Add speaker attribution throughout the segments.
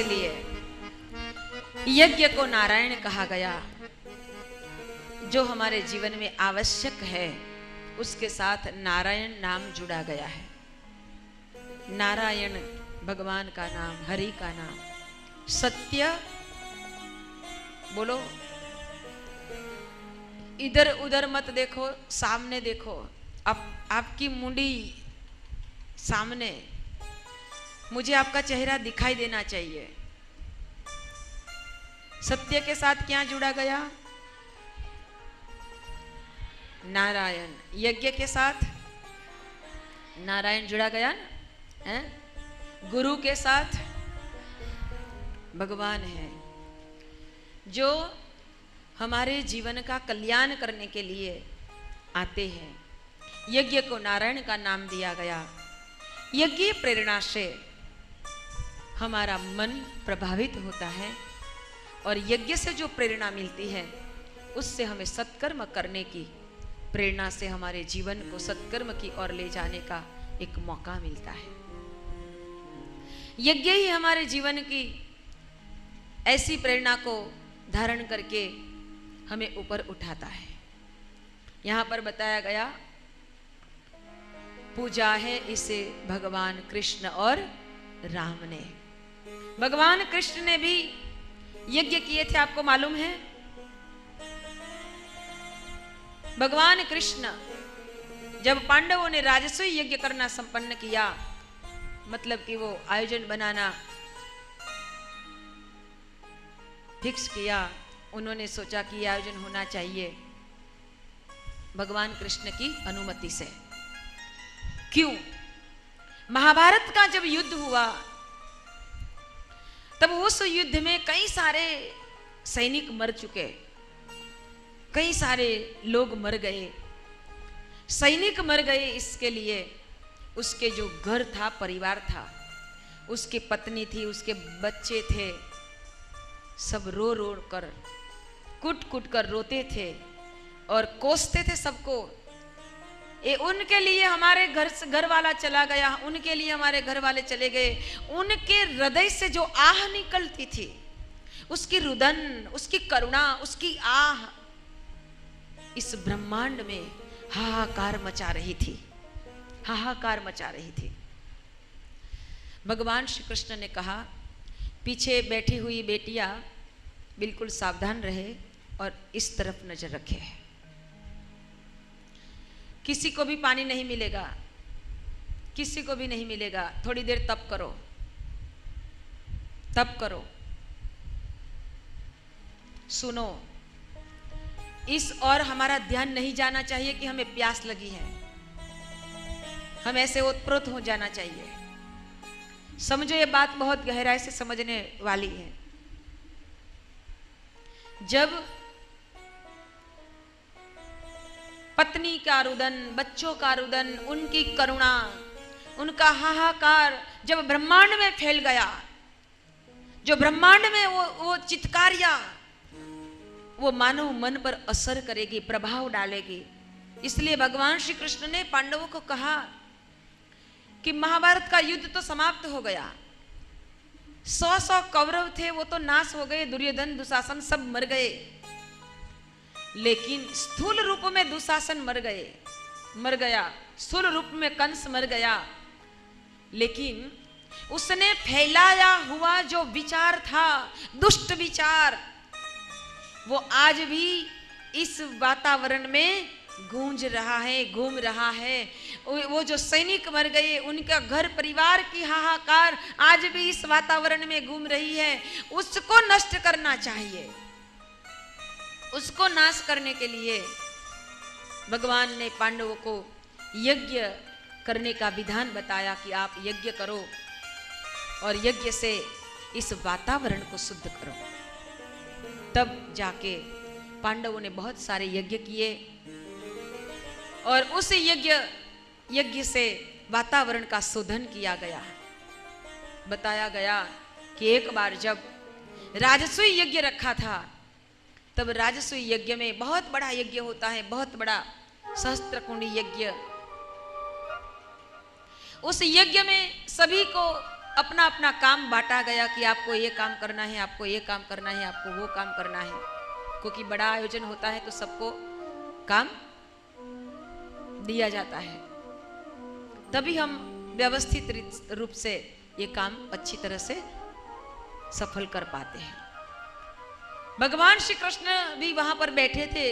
Speaker 1: इसीलिए यज्ञ को नारायण कहा गया। जो हमारे जीवन में आवश्यक है उसके साथ नारायण नाम जुड़ा गया है। नारायण भगवान का नाम, हरि का नाम। सत्य बोलो, इधर उधर मत देखो, सामने देखो। आपकी मुंडी सामने, मुझे आपका चेहरा दिखाई देना चाहिए। सत्य के साथ क्या जुड़ा गया? नारायण। यज्ञ के साथ नारायण जुड़ा गया ना, है? गुरु के साथ भगवान है, जो हमारे जीवन का कल्याण करने के लिए आते हैं। यज्ञ को नारायण का नाम दिया गया। यज्ञ प्रेरणा से हमारा मन प्रभावित होता है और यज्ञ से जो प्रेरणा मिलती है उससे हमें सत्कर्म करने की प्रेरणा से हमारे जीवन को सत्कर्म की ओर ले जाने का एक मौका मिलता है। यज्ञ ही हमारे जीवन की ऐसी प्रेरणा को धारण करके हमें ऊपर उठाता है। यहां पर बताया गया, पूजा है इसे भगवान कृष्ण और राम ने। भगवान कृष्ण ने भी यज्ञ किए थे, आपको मालूम है? भगवान कृष्ण जब पांडवों ने राजसूय यज्ञ करना संपन्न किया, मतलब कि वो आयोजन बनाना फिक्स किया, उन्होंने सोचा कि आयोजन होना चाहिए भगवान कृष्ण की अनुमति से। क्यों? महाभारत का जब युद्ध हुआ तब उस युद्ध में कई सारे सैनिक मर चुके, कई सारे लोग मर गए, सैनिक मर गए। इसके लिए उसके जो घर था, परिवार था, उसकी पत्नी थी, उसके बच्चे थे, सब रो रो कर, कुट कुट कर रोते थे और कोसते थे सबको। ये उनके लिए हमारे घर वाला चला गया, उनके लिए हमारे घर वाले चले गए। उनके हृदय से जो आह निकलती थी, उसकी रुदन, उसकी करुणा, उसकी आह इस ब्रह्मांड में हाहाकार मचा रही थी, हाहाकार मचा रही थी। भगवान श्री कृष्ण ने कहा, पीछे बैठी हुई बेटियां बिल्कुल सावधान रहे और इस तरफ नजर रखे। किसी को भी पानी नहीं मिलेगा, किसी को भी नहीं मिलेगा। थोड़ी देर तप करो, तप करो, सुनो। इस और हमारा ध्यान नहीं जाना चाहिए कि हमें प्यास लगी है, हम ऐसे ओतप्रोत हो जाना चाहिए। समझो, ये बात बहुत गहराई से समझने वाली है। जब पत्नी का रुदन, बच्चों का रुदन, उनकी करुणा, उनका हाहाकार जब ब्रह्मांड में फैल गया, जो ब्रह्मांड में वो चित्कारियां, वो मानव मन पर असर करेगी, प्रभाव डालेगी। इसलिए भगवान श्री कृष्ण ने पांडवों को कहा कि महाभारत का युद्ध तो समाप्त हो गया, 100 कौरव थे वो तो नाश हो गए, दुर्योधन दुशासन सब मर गए, लेकिन स्थूल रूप में दुशासन मर गया, स्थूल रूप में कंस मर गया, लेकिन उसने फैलाया हुआ जो विचार था, दुष्ट विचार, वो आज भी इस वातावरण में गूंज रहा है, घूम रहा है। वो जो सैनिक मर गए, उनका घर परिवार की हाहाकार आज भी इस वातावरण में घूम रही है। उसको नष्ट करना चाहिए। उसको नाश करने के लिए भगवान ने पांडवों को यज्ञ करने का विधान बताया कि आप यज्ञ करो और यज्ञ से इस वातावरण को शुद्ध करो। तब जाके पांडवों ने बहुत सारे यज्ञ किए और उस यज्ञ से वातावरण का शोधन किया गया। बताया गया कि एक बार जब राजसूय यज्ञ रखा था, तब राजसूय यज्ञ में बहुत बड़ा यज्ञ होता है, बहुत बड़ा सहस्त्रकुंडी यज्ञ। उस यज्ञ में सभी को अपना अपना काम बांटा गया कि आपको ये काम करना है, आपको ये काम करना है, आपको वो काम करना है, क्योंकि बड़ा आयोजन होता है तो सबको काम दिया जाता है, तभी हम व्यवस्थित रूप से ये काम अच्छी तरह से सफल कर पाते हैं। भगवान श्री कृष्ण भी वहां पर बैठे थे,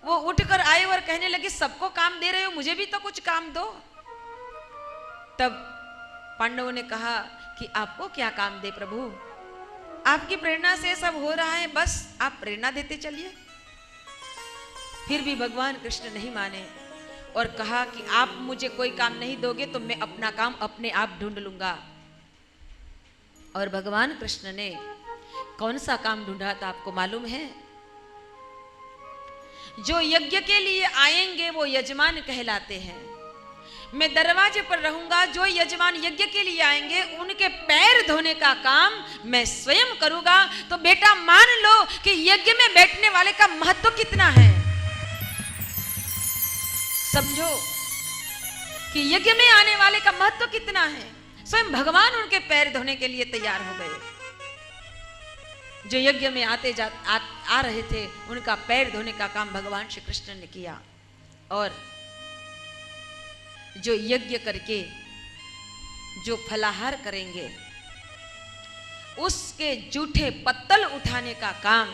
Speaker 1: वो उठकर आए और कहने लगे सबको काम दे रहे हो, मुझे भी तो कुछ काम दो। तब पांडवों ने कहा कि आपको क्या काम दे प्रभु, आपकी प्रेरणा से सब हो रहा है, बस आप प्रेरणा देते चलिए। फिर भी भगवान कृष्ण नहीं माने और कहा कि आप मुझे कोई काम नहीं दोगे तो मैं अपना काम अपने आप ढूंढ लूंगा। और भगवान कृष्ण ने कौन सा काम ढूंढा था आपको मालूम है? जो यज्ञ के लिए आएंगे वो यजमान कहलाते हैं। मैं दरवाजे पर रहूंगा, जो यजमान यज्ञ के लिए आएंगे उनके पैर धोने का काम मैं स्वयं करूंगा। तो बेटा मान लो कि यज्ञ में बैठने वाले का महत्व कितना है, समझो कि यज्ञ में आने वाले का महत्व कितना है। स्वयं भगवान उनके पैर धोने के लिए तैयार हो गए। जो यज्ञ में आ रहे थे उनका पैर धोने का काम भगवान श्री कृष्ण ने किया। और जो यज्ञ करके जो फलाहार करेंगे उसके जूठे पत्तल उठाने का काम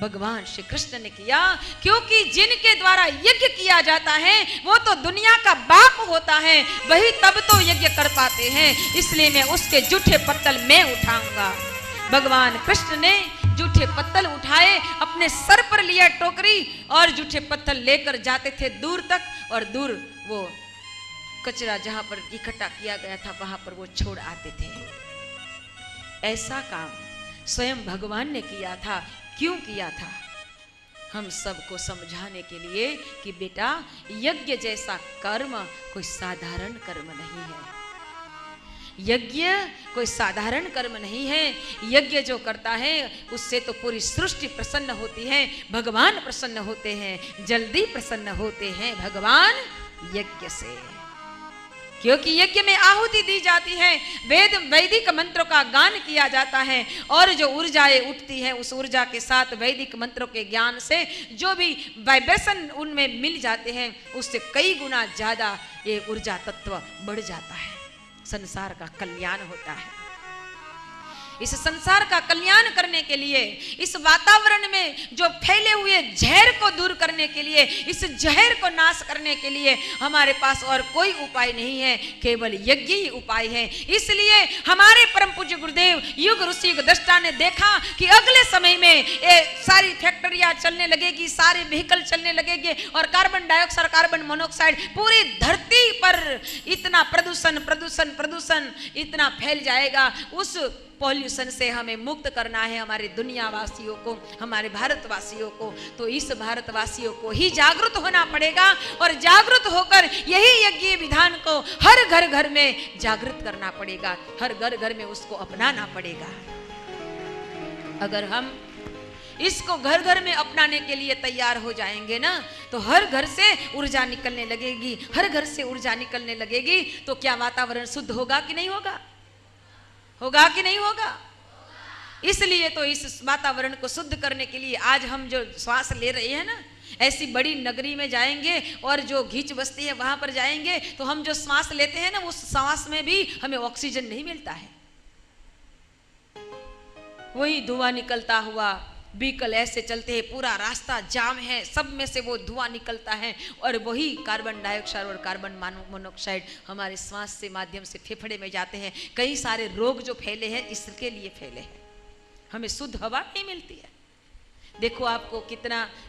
Speaker 1: भगवान श्री कृष्ण ने किया, क्योंकि जिनके द्वारा यज्ञ किया जाता है वो तो दुनिया का बाप होता है, वही तब तो यज्ञ कर पाते हैं, इसलिए मैं उसके जूठे पत्तल मैं उठाऊंगा। भगवान कृष्ण ने जूठे पत्तल उठाए, अपने सर पर लिया टोकरी और जूठे पत्तल लेकर जाते थे दूर तक, और दूर वो कचरा जहां पर इकट्ठा किया गया था वहां पर वो छोड़ आते थे। ऐसा काम स्वयं भगवान ने किया था। क्यों किया था? हम सबको समझाने के लिए कि बेटा यज्ञ जैसा कर्म कोई साधारण कर्म नहीं है। यज्ञ कोई साधारण कर्म नहीं है। यज्ञ जो करता है उससे तो पूरी सृष्टि प्रसन्न होती है, भगवान प्रसन्न होते हैं, जल्दी प्रसन्न होते हैं भगवान यज्ञ से, क्योंकि यज्ञ में आहुति दी जाती है, वैदिक मंत्रों का गान किया जाता है, और जो ऊर्जाएं उठती है उस ऊर्जा के साथ वैदिक मंत्रों के ज्ञान से जो भी वाइब्रेशन उनमें मिल जाते हैं उससे कई गुना ज्यादा ये ऊर्जा तत्व बढ़ जाता है, संसार का कल्याण होता है। इस संसार का कल्याण करने के लिए, इस वातावरण में जो फैले हुए जहर को दूर करने के लिए, इस जहर को नाश करने के लिए हमारे पास और कोई उपाय नहीं है, केवल यज्ञ ही उपाय है। इसलिए हमारे परम पूज्य गुरुदेव युग ऋषि दृष्टा ने देखा कि अगले समय में ये सारी फैक्ट्रियां चलने लगेगी, सारे व्हीकल चलने लगेंगे और कार्बन डाइऑक्साइड, कार्बन मोनोऑक्साइड पूरी धरती पर इतना प्रदूषण प्रदूषण प्रदूषण इतना फैल जाएगा। उस पॉल्यूशन से हमें मुक्त करना है हमारे दुनिया वासियों को, हमारे भारतवासियों को। तो इस भारतवासियों को ही जागरूक होना पड़ेगा, और जागरूक होकर यही यज्ञ विधान को हर घर घर में जागृत करना पड़ेगा, हर घर घर में उसको अपनाना पड़ेगा। अगर हम इसको घर घर में अपनाने के लिए तैयार हो जाएंगे ना, तो हर घर से ऊर्जा निकलने लगेगी, हर घर से ऊर्जा निकलने लगेगी, तो क्या वातावरण शुद्ध होगा कि नहीं होगा? होगा कि नहीं होगा? इसलिए तो इस वातावरण को शुद्ध करने के लिए आज हम जो श्वास ले रहे हैं ना, ऐसी बड़ी नगरी में जाएंगे और जो घींच बसती है वहां पर जाएंगे तो हम जो श्वास लेते हैं ना, उस श्वास में भी हमें ऑक्सीजन नहीं मिलता है, वही धुआं निकलता हुआ। व्हीकल ऐसे चलते हैं, पूरा रास्ता जाम है, सब में से वो धुआं निकलता है, और वही कार्बन डाइऑक्साइड और कार्बन मोनोऑक्साइड हमारे श्वास से माध्यम से फेफड़े में जाते हैं। कई सारे रोग जो फैले हैं इसके लिए फैले हैं, हमें शुद्ध हवा नहीं मिलती है। देखो आपको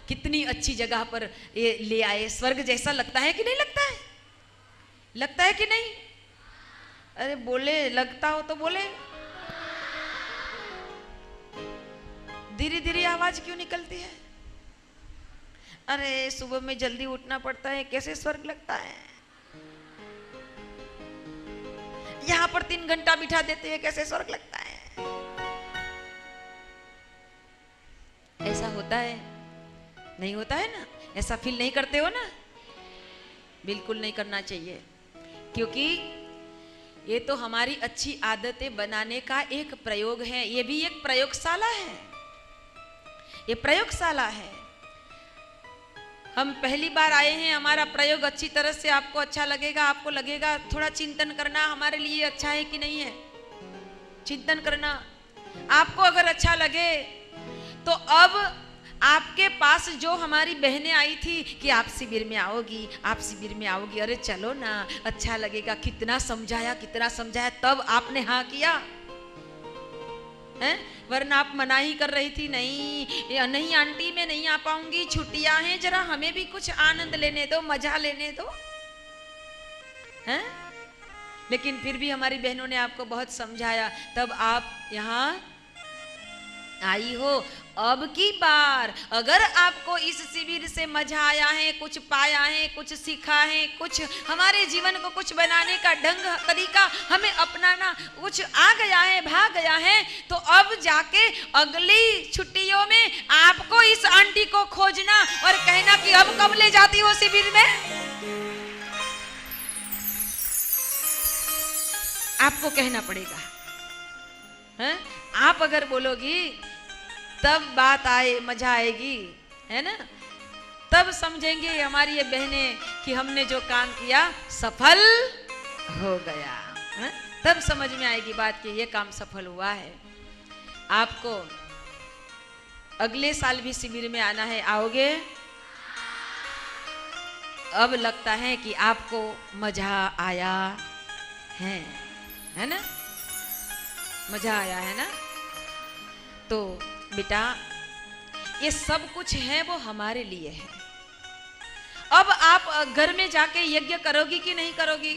Speaker 1: कितनी अच्छी जगह पर ये ले आए, स्वर्ग जैसा लगता है कि नहीं लगता है? लगता है कि नहीं? अरे बोले, लगता हो तो बोले। धीरे धीरे आवाज क्यों निकलती है? अरे सुबह में जल्दी उठना पड़ता है, कैसे स्वर्ग लगता है। यहाँ पर 3 घंटा बिठा देते हैं, कैसे स्वर्ग लगता है। ऐसा होता है? नहीं होता है ना? ऐसा फील नहीं करते हो ना? बिल्कुल नहीं करना चाहिए, क्योंकि ये तो हमारी अच्छी आदतें बनाने का एक प्रयोग है, ये भी एक प्रयोगशाला है, ये प्रयोगशाला है। हम पहली बार आए हैं, हमारा प्रयोग अच्छी तरह से आपको अच्छा लगेगा, आपको लगेगा थोड़ा चिंतन करना हमारे लिए अच्छा है कि नहीं है, चिंतन करना। आपको अगर अच्छा लगे तो अब आपके पास जो हमारी बहनें आई थी कि आप शिविर में आओगी, आप शिविर में आओगी, अरे चलो ना, अच्छा लगेगा, कितना समझाया, तब आपने हाँ किया है, वरना आप मना ही कर रही थी, नहीं आंटी मैं नहीं आ पाऊंगी, छुट्टियां हैं, जरा हमें भी कुछ आनंद लेने दो, मजा लेने दो, हैं? लेकिन फिर भी हमारी बहनों ने आपको बहुत समझाया, तब आप यहाँ आई हो। अब की बार अगर आपको इस शिविर से मजा आया है, कुछ पाया है, कुछ सीखा है, कुछ हमारे जीवन को कुछ बनाने का ढंग तरीका हमें अपनाना कुछ आ गया है, भाग गया है, तो अब जाके अगली छुट्टियों में आपको इस आंटी को खोजना और कहना कि अब कब ले जाती हो शिविर में, आपको कहना पड़ेगा, है? आप अगर बोलोगी तब बात आए, मजा आएगी, है ना, तब समझेंगे हमारी ये बहनें कि हमने जो काम किया सफल हो गया, है? तब समझ में आएगी बात कि ये काम सफल हुआ है। आपको अगले साल भी शिविर में आना है, आओगे? अब लगता है कि आपको मजा आया है ना, मजा आया है ना। तो बेटा ये सब कुछ है वो हमारे लिए है। अब आप घर में जाके यज्ञ करोगी कि नहीं करोगी?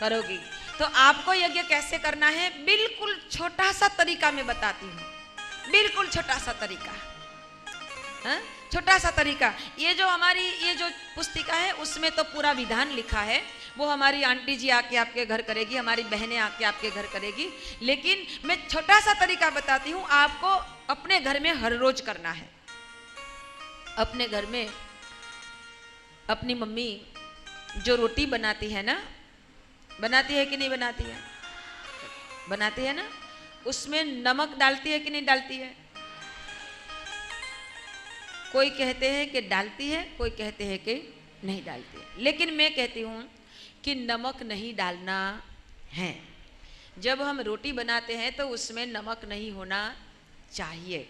Speaker 1: करोगी। तो आपको यज्ञ कैसे करना है, बिल्कुल छोटा सा तरीका मैं बताती हूँ, बिल्कुल छोटा सा तरीका, हाँ? छोटा सा तरीका। ये जो हमारी ये जो पुस्तिका है उसमें तो पूरा विधान लिखा है, वो हमारी आंटी जी आके आपके घर करेगी, हमारी बहनें आके आपके घर करेगी, लेकिन मैं छोटा सा तरीका बताती हूँ, आपको अपने घर में हर रोज करना है। अपने घर में अपनी मम्मी जो रोटी बनाती है ना, बनाती है कि नहीं बनाती है? बनाती है ना, उसमें नमक डालती है कि नहीं डालती है? कोई कहते हैं कि डालती है, कोई कहते हैं कि नहीं डालती है, लेकिन मैं कहती हूँ कि नमक नहीं डालना है। जब हम रोटी बनाते हैं तो उसमें नमक नहीं होना चाहिए।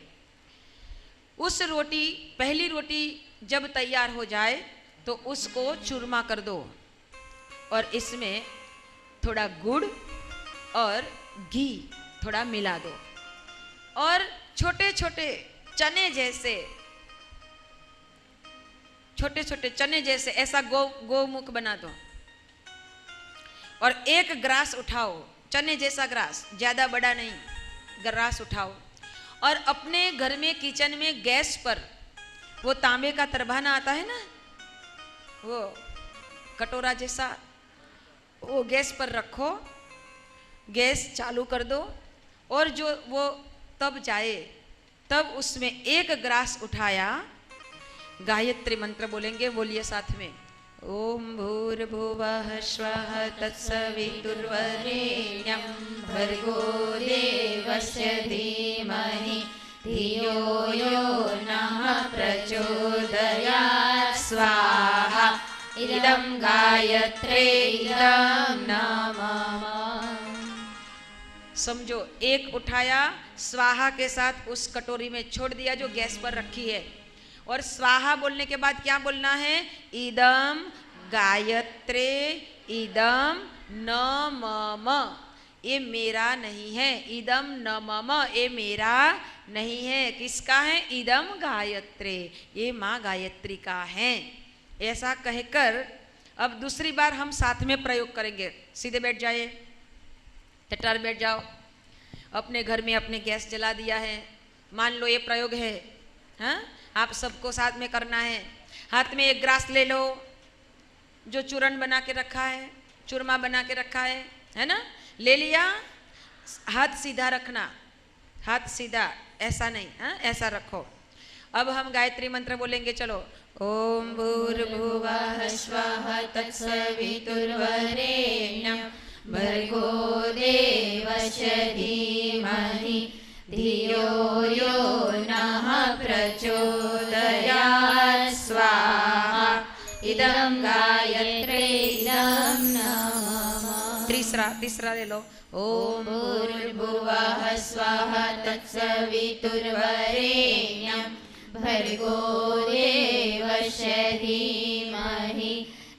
Speaker 1: उस रोटी, पहली रोटी जब तैयार हो जाए तो उसको चूरमा कर दो और इसमें थोड़ा गुड़ और घी थोड़ा मिला दो और छोटे छोटे चने जैसे, छोटे छोटे चने जैसे ऐसा गोमुख बना दो और एक ग्रास उठाओ, चने जैसा ग्रास, ज्यादा बड़ा नहीं, ग्रास उठाओ और अपने घर में किचन में गैस पर वो तांबे का तरभाना आता है ना, वो कटोरा जैसा, वो गैस पर रखो, गैस चालू कर दो और जो वो तब जाए तब उसमें एक ग्रास उठाया, गायत्री मंत्र बोलेंगे, बोलिए साथ में, ओम भूर्भुवः स्वः तत्सवितुर्वरेण्यं भर्गो देवस्य धीमहि धियो यो नः प्रचोदयात् स्वाहा इदं गायत्रे इदं नमः। समझो, एक उठाया, स्वाहा के साथ उस कटोरी में छोड़ दिया जो गैस पर रखी है, और स्वाहा बोलने के बाद क्या बोलना है, इदम गायत्रे इदम नमः, ये मेरा नहीं है, इदम नमः ये मेरा नहीं है, किसका है, इदम गायत्रे, ये माँ गायत्री का है। ऐसा कहकर अब दूसरी बार हम साथ में प्रयोग करेंगे। सीधे बैठ जाइए, टटार बैठ जाओ। अपने घर में अपने गैस जला दिया है, मान लो ये प्रयोग है, हाँ, आप सबको साथ में करना है। हाथ में एक ग्रास ले लो जो चूर्ण बना के रखा है, चूरमा बना के रखा है ना, ले लिया, हाथ सीधा रखना, हाथ सीधा, ऐसा नहीं, हाँ, ऐसा रखो। अब हम गायत्री मंत्र बोलेंगे, चलो, ओम भूर्भुवः
Speaker 2: स्वः तत्सवितुर्वरेण्यं भर्गो देवस्य धीमहि धियो यो नः प्रचोदयात् स्वाहा इदं गायत्रे इदं नमः।
Speaker 1: तीसरा ले लो।
Speaker 2: ओम भूर्भुवः स्वः तत्सवितुर्वरेण्यं भर्गो देवस्य धीमहि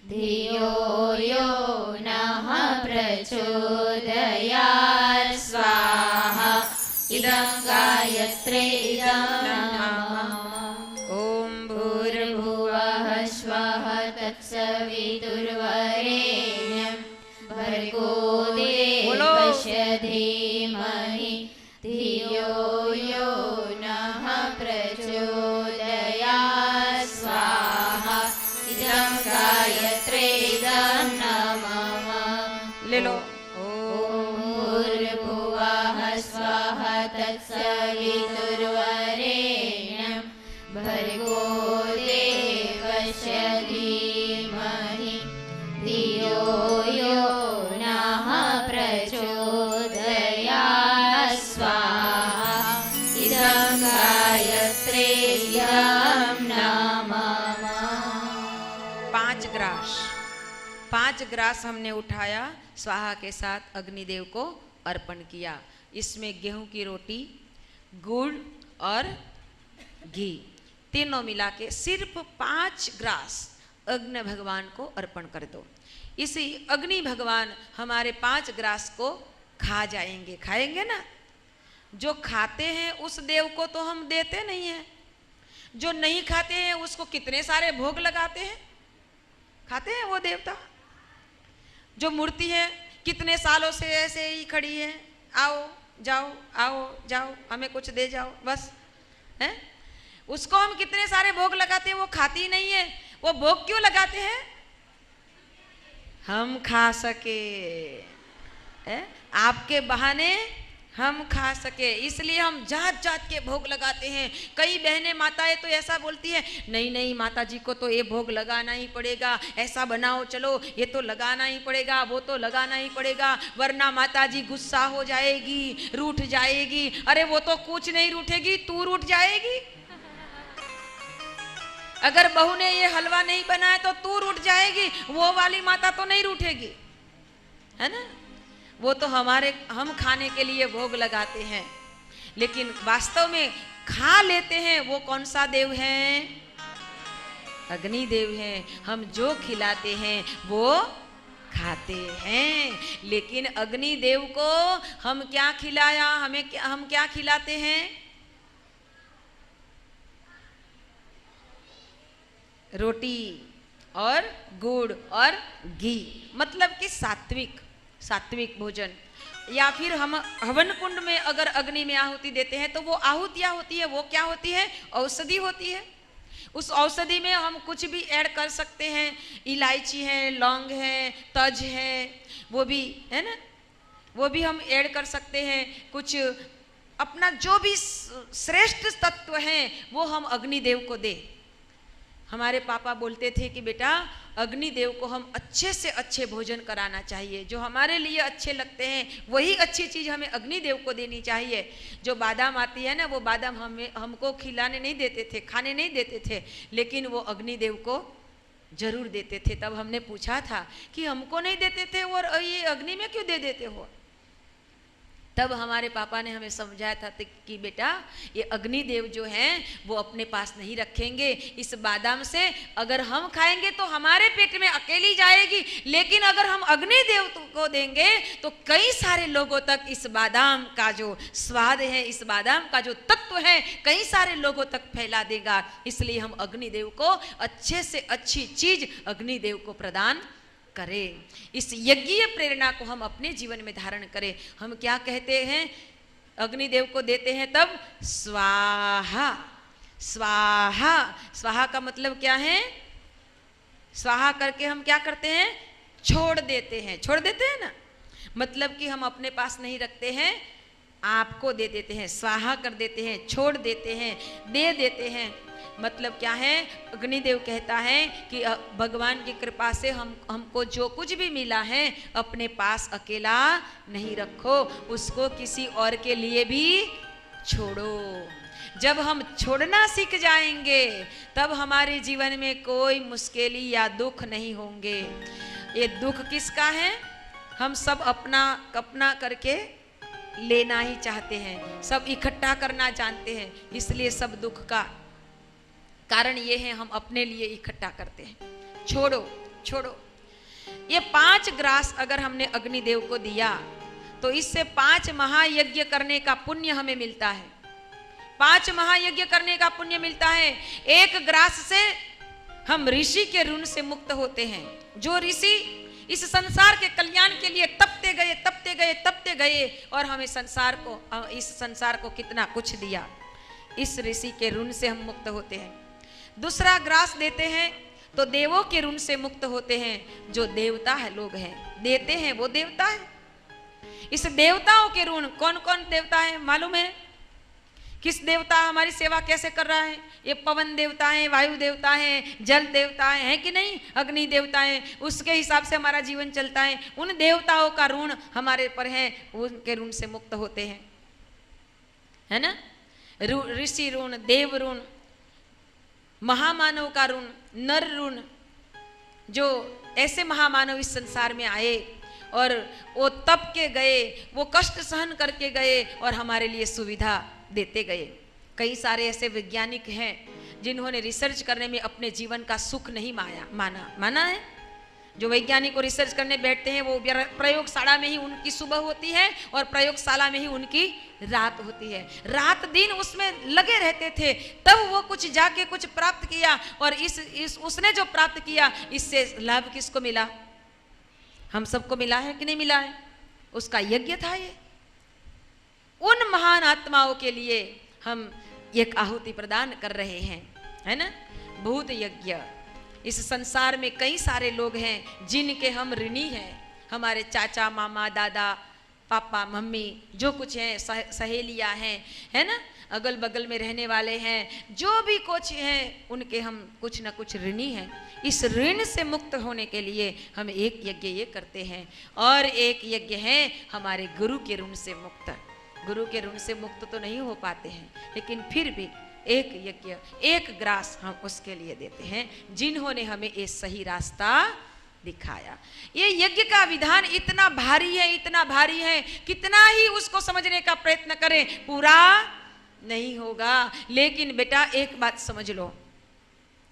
Speaker 2: धियो यो नः प्रचोदयात् स्वाहा इदं गायत्रे इदं नमः।
Speaker 1: ओम
Speaker 2: भूर्भुवः स्वः तत्सवितुर्वरेण्यं भर्गो देवस्य धीमहि धियो यो नः प्रचोदयात् स्वाहा इदं गायत्रे इदं नमः।
Speaker 1: ले लो।
Speaker 2: भूर्भुवः स्वः तत्सवितुर्वरेण्यं भर्गो देवस्य धीमहि धियो यो नः प्रचोदयात् स्वाहा इदं गायत्रे इदं नमः।
Speaker 1: 5 ग्रास हमने उठाया, स्वाहा के साथ अग्निदेव को अर्पण किया। इसमें गेहूं की रोटी, गुड़ और घी तीनों मिला के सिर्फ 5 ग्रास अग्नि भगवान को अर्पण कर दो। इसी अग्नि भगवान हमारे 5 ग्रास को खा जाएंगे। खाएंगे ना? जो खाते हैं उस देव को तो हम देते नहीं हैं, जो नहीं खाते हैं उसको कितने सारे भोग लगाते हैं। खाते हैं वो देवता। जो मूर्ति है कितने सालों से ऐसे ही खड़ी है, आओ जाओ आओ जाओ, हमें कुछ दे जाओ, बस है। उसको हम कितने सारे भोग लगाते हैं, वो खाती नहीं है। वो भोग क्यों लगाते हैं? हम खा सके, है? आपके बहाने हम खा सके, इसलिए हम जात जात के भोग लगाते हैं। कई बहनें माताएं तो ऐसा बोलती हैं, नहीं नहीं माता जी को तो ये भोग लगाना ही पड़ेगा, ऐसा बनाओ, चलो ये तो लगाना ही पड़ेगा, वो तो लगाना ही पड़ेगा, वरना माता जी गुस्सा हो जाएगी, रूठ जाएगी। अरे वो तो कुछ नहीं रूठेगी, तू रूठ जाएगी। अगर बहू ने ये हलवा नहीं बनाया तो तू रूठ जाएगी, वो वाली माता तो नहीं रूठेगी, है ना। वो तो हम खाने के लिए भोग लगाते हैं, लेकिन वास्तव में खा लेते हैं वो कौन सा देव है? अग्नि देव है। हम जो खिलाते हैं वो खाते हैं, लेकिन अग्नि देव को हम क्या खिलाया, हम क्या खिलाते हैं? रोटी और गुड़ और घी, मतलब कि सात्विक भोजन। या फिर हम हवन कुंड में अगर अग्नि में आहुति देते हैं तो वो आहुतियाँ होती है, वो क्या होती है? औषधि होती है। उस औषधि में हम कुछ भी ऐड कर सकते हैं, इलायची है, लौंग है, तज है, वो भी है ना, वो भी हम ऐड कर सकते हैं। कुछ अपना जो भी श्रेष्ठ तत्व हैं वो हम अग्निदेव को दे। हमारे पापा बोलते थे कि बेटा अग्निदेव को हम अच्छे से अच्छे भोजन कराना चाहिए, जो हमारे लिए अच्छे लगते हैं वही अच्छी चीज़ हमें अग्निदेव को देनी चाहिए। जो बादाम आती है ना, वो बादाम हमको खिलाने नहीं देते थे, खाने नहीं देते थे, लेकिन वो अग्निदेव को जरूर देते थे। तब हमने पूछा था कि हमको नहीं देते थे और ये अग्नि में क्यों दे देते हो? तब हमारे पापा ने हमें समझाया था कि बेटा ये अग्निदेव जो हैं वो अपने पास नहीं रखेंगे। इस बादाम से अगर हम खाएंगे तो हमारे पेट में अकेली जाएगी, लेकिन अगर हम अग्निदेव को देंगे तो कई सारे लोगों तक इस बादाम का जो स्वाद है, इस बादाम का जो तत्व है, कई सारे लोगों तक फैला देगा। इसलिए हम अग्निदेव को अच्छे से अच्छी चीज अग्निदेव को प्रदान करें। इस यज्ञीय प्रेरणा को हम अपने जीवन में धारण करें। हम क्या कहते हैं? अग्निदेव को देते हैं तब स्वाहा। स्वाहा, स्वाहा का मतलब क्या है? स्वाहा करके हम क्या करते हैं? छोड़ देते हैं। छोड़ देते हैं ना, मतलब कि हम अपने पास नहीं रखते हैं, आपको दे देते हैं, स्वाहा कर देते हैं, छोड़ देते हैं, दे देते हैं। मतलब क्या है, अग्निदेव कहता है कि भगवान की कृपा से हमको जो कुछ भी मिला है अपने पास अकेला नहीं रखो, उसको किसी और के लिए भी छोड़ो। जब हम छोड़ना सीख जाएंगे तब हमारे जीवन में कोई मुश्किल या दुख नहीं होंगे। ये दुख किसका है? हम सब अपना अपना करके लेना ही चाहते हैं, सब इकट्ठा करना जानते हैं, इसलिए सब दुख का कारण ये है हम अपने लिए इकट्ठा करते हैं। छोड़ो छोड़ो। ये 5 ग्रास अगर हमने अग्निदेव को दिया तो इससे 5 महायज्ञ करने का पुण्य हमें मिलता है। 5 महायज्ञ करने का पुण्य मिलता है। 1 ग्रास से हम ऋषि के ऋण से मुक्त होते हैं। जो ऋषि इस संसार के कल्याण के लिए तपते गए तपते गए तपते गए और हमें इस संसार को कितना कुछ दिया, इस ऋषि के ऋण से हम मुक्त होते हैं। दूसरा ग्रास देते हैं तो देवों के ऋण से मुक्त होते हैं। जो देवता है लोग हैं, देते हैं वो देवता है। इस देवताओं के ऋण, कौन कौन देवता है मालूम है? किस देवता हमारी सेवा कैसे कर रहा है? ये पवन देवता है, वायु देवता है, जल देवता है कि नहीं, अग्नि देवता है, उसके हिसाब से हमारा जीवन चलता है। उन देवताओं का ऋण हमारे पर है, उनके ऋण से मुक्त होते हैं, है ना। ऋषि ऋण, देव ऋण, महामानव का ऋण, नर ऋण। जो ऐसे महामानव इस संसार में आए और वो तप के गए, वो कष्ट सहन करके गए और हमारे लिए सुविधा देते गए। कई सारे ऐसे वैज्ञानिक हैं जिन्होंने रिसर्च करने में अपने जीवन का सुख नहीं माना है। जो वैज्ञानिक को रिसर्च करने बैठते हैं वो प्रयोगशाला में ही उनकी सुबह होती है और प्रयोगशाला में ही उनकी रात होती है। रात दिन उसमें लगे रहते थे, तब वो कुछ जाके कुछ प्राप्त किया और उसने जो प्राप्त किया इससे लाभ किसको मिला? हम सबको मिला है कि नहीं मिला है? उसका यज्ञ था ये। उन महान आत्माओं के लिए हम एक आहुति प्रदान कर रहे हैं, है ना। भूत यज्ञ। इस संसार में कई सारे लोग हैं जिनके हम ऋणी हैं। हमारे चाचा, मामा, दादा, पापा, मम्मी, जो कुछ है, सहेलियां हैं, है ना, अगल बगल में रहने वाले हैं, जो भी कुछ हैं उनके हम कुछ ना कुछ ऋणी हैं। इस ऋण से मुक्त होने के लिए हम एक यज्ञ ये करते हैं और एक यज्ञ है हमारे गुरु के ऋण से मुक्त। गुरु के ऋण से मुक्त तो नहीं हो पाते हैं, लेकिन फिर भी एक यज्ञ, एक ग्रास हम उसके लिए देते हैं जिन्होंने हमें ये सही रास्ता दिखाया। ये यज्ञ का विधान इतना भारी है, इतना भारी है, कितना ही उसको समझने का प्रयत्न करें पूरा नहीं होगा। लेकिन बेटा एक बात समझ लो,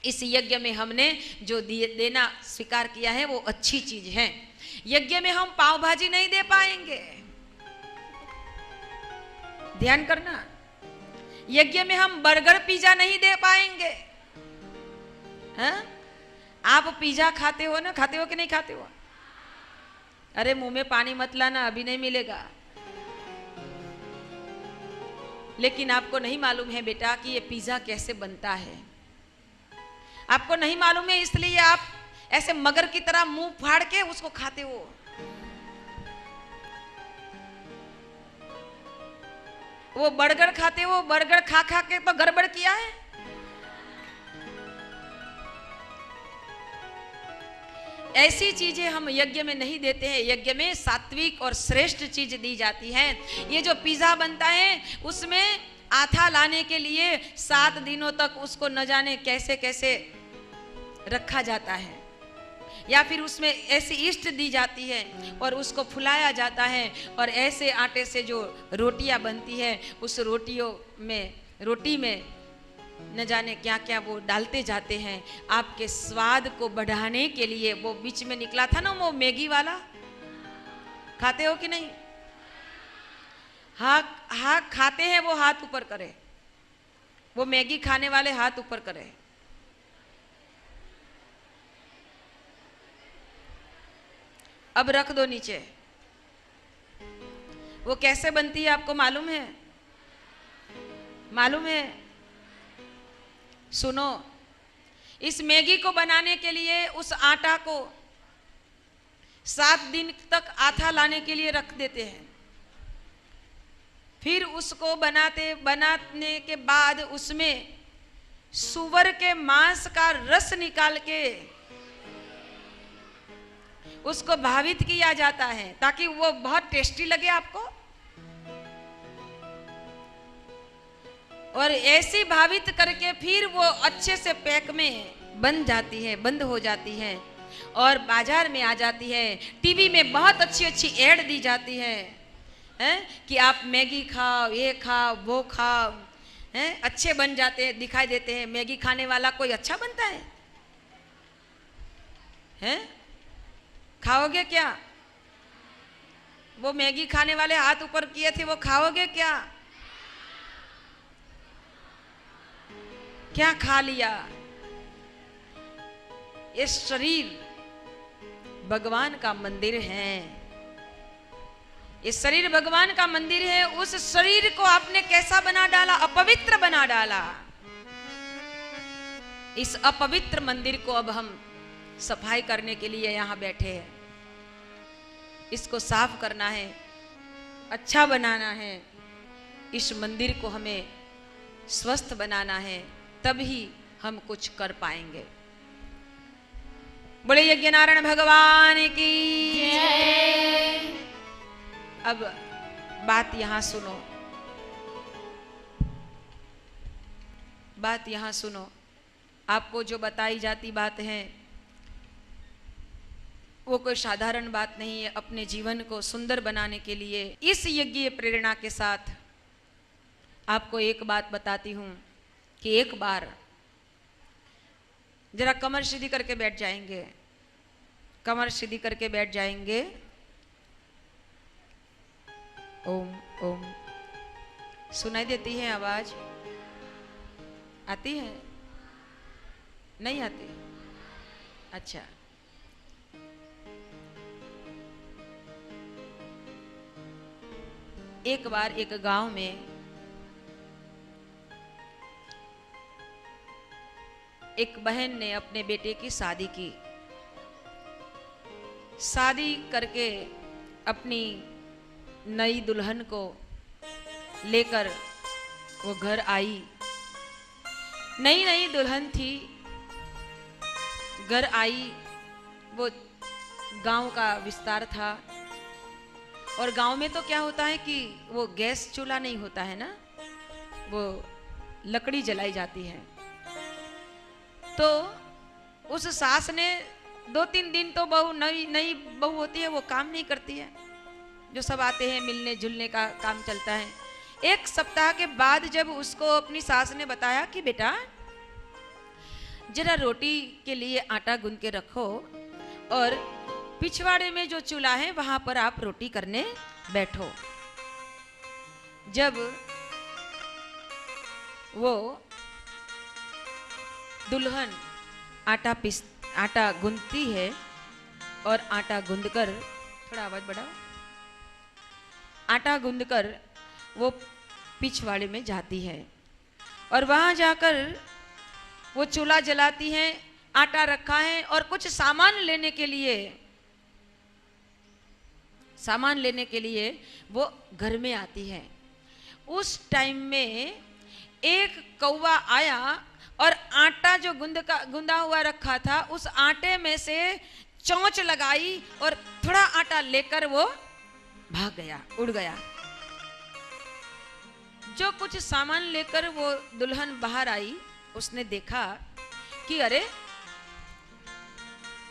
Speaker 1: इस यज्ञ में हमने जो देना स्वीकार किया है वो अच्छी चीज है। यज्ञ में हम पाव भाजी नहीं दे पाएंगे, ध्यान करना। यज्ञ में हम बर्गर पिज्जा नहीं दे पाएंगे। हाँ? आप पिज्जा खाते हो ना, खाते हो कि नहीं खाते हो? अरे मुंह में पानी मत लाना, अभी नहीं मिलेगा। लेकिन आपको नहीं मालूम है बेटा कि ये पिज्जा कैसे बनता है। आपको नहीं मालूम है, इसलिए आप ऐसे मगर की तरह मुंह फाड़ के उसको खाते हो। वो बर्गर खाते हो, बर्गर खा खा के तो गड़बड़ किया है। ऐसी चीजें हम यज्ञ में नहीं देते हैं। यज्ञ में सात्विक और श्रेष्ठ चीज दी जाती है। ये जो पिज्जा बनता है उसमें आथा लाने के लिए 7 दिनों तक उसको न जाने कैसे कैसे रखा जाता है, या फिर उसमें ऐसी ईस्ट दी जाती है और उसको फुलाया जाता है और ऐसे आटे से जो रोटियां बनती है उस रोटी में न जाने क्या क्या वो डालते जाते हैं आपके स्वाद को बढ़ाने के लिए। वो बीच में निकला था ना वो मैगी वाला, खाते हो कि नहीं? हाँ खाते हैं। वो हाथ ऊपर करे, वो मैगी खाने वाले हाथ ऊपर करे। अब रख दो नीचे। वो कैसे बनती है आपको मालूम है? मालूम है? सुनो, इस मैगी को बनाने के लिए उस आटा को 7 दिन तक आथा लाने के लिए रख देते हैं। फिर उसको बनाने के बाद उसमें सूअर के मांस का रस निकाल के उसको भावित किया जाता है ताकि वो बहुत टेस्टी लगे आपको। और ऐसी भावित करके फिर वो अच्छे से पैक में बंद हो जाती है और बाजार में आ जाती है। टीवी में बहुत अच्छी अच्छी एड दी जाती है, कि आप मैगी खाओ, ये खाओ, वो खाओ, अच्छे बन जाते हैं, दिखाई देते हैं। मैगी खाने वाला कोई अच्छा बनता है? खाओगे क्या? वो मैगी खाने वाले हाथ ऊपर किए थे, वो खाओगे क्या? क्या खा लिया? ये शरीर भगवान का मंदिर है, ये शरीर भगवान का मंदिर है। उस शरीर को आपने कैसा बना डाला? अपवित्र बना डाला। इस अपवित्र मंदिर को अब हम सफाई करने के लिए यहां बैठे हैं। इसको साफ करना है, अच्छा बनाना है। इस मंदिर को हमें स्वस्थ बनाना है, तभी हम कुछ कर पाएंगे। बोले यज्ञ नारायण भगवान की जय। अब बात यहां सुनो, बात यहां सुनो। आपको जो बताई जाती बात है वो कोई साधारण बात नहीं है। अपने जीवन को सुंदर बनाने के लिए इस यज्ञ प्रेरणा के साथ आपको एक बात बताती हूं कि एक बार जरा कमर सीधी करके बैठ जाएंगे, कमर सीधी करके बैठ जाएंगे। ओम ओम सुनाई देती है आवाज? आती है? नहीं आती? अच्छा, एक बार एक गांव में एक बहन ने अपने बेटे की शादी की। शादी करके अपनी नई दुल्हन को लेकर वो घर आई। नई नई दुल्हन थी, घर आई। वो गांव का विस्तार था और गांव में तो क्या होता है कि वो गैस चूल्हा नहीं होता है ना, वो लकड़ी जलाई जाती है। तो उस सास ने 2-3 दिन तो बहू नई बहू होती है, वो काम नहीं करती है। जो सब आते हैं मिलने जुलने का काम चलता है। एक सप्ताह के बाद जब उसको अपनी सास ने बताया कि बेटा जरा रोटी के लिए आटा गूंद के रखो और पिछवाड़े में जो चूल्हा है वहां पर आप रोटी करने बैठो। जब वो दुल्हन आटा गूंदती है और आटा गूंदकर, थोड़ा आवाज बढ़ाओ, आटा गूंदकर वो पिछवाड़े में जाती है और वहां जाकर वो चूल्हा जलाती है। आटा रखा है और कुछ सामान लेने के लिए वो घर में आती है। उस टाइम में एक कौवा आया और आटा जो गुंदा हुआ रखा था उस आटे में से चोंच लगाई और थोड़ा आटा लेकर वो भाग गया, उड़ गया। जो कुछ सामान लेकर वो दुल्हन बाहर आई, उसने देखा कि अरे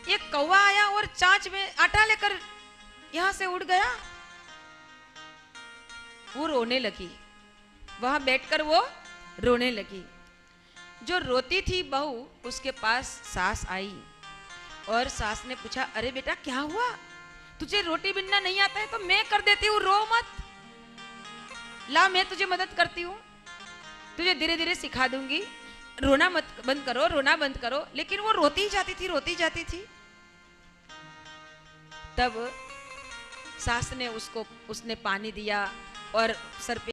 Speaker 1: ये कौवा आया और चांच में आटा लेकर यहां से उड़ गया। वो रोने लगी, वहां बैठकर वो रोने लगी। जो रोती थी बहू, उसके पास सास आई और सास ने पूछा, अरे बेटा क्या हुआ? तुझे रोटी बिनना नहीं आता है तो मैं कर देती हूँ, रो मत। ला मैं तुझे मदद करती हूँ, तुझे धीरे धीरे सिखा दूंगी। रोना मत बंद करो, रोना बंद करो। लेकिन वो रोती जाती थी। तब सास ने उसने पानी दिया और सर पे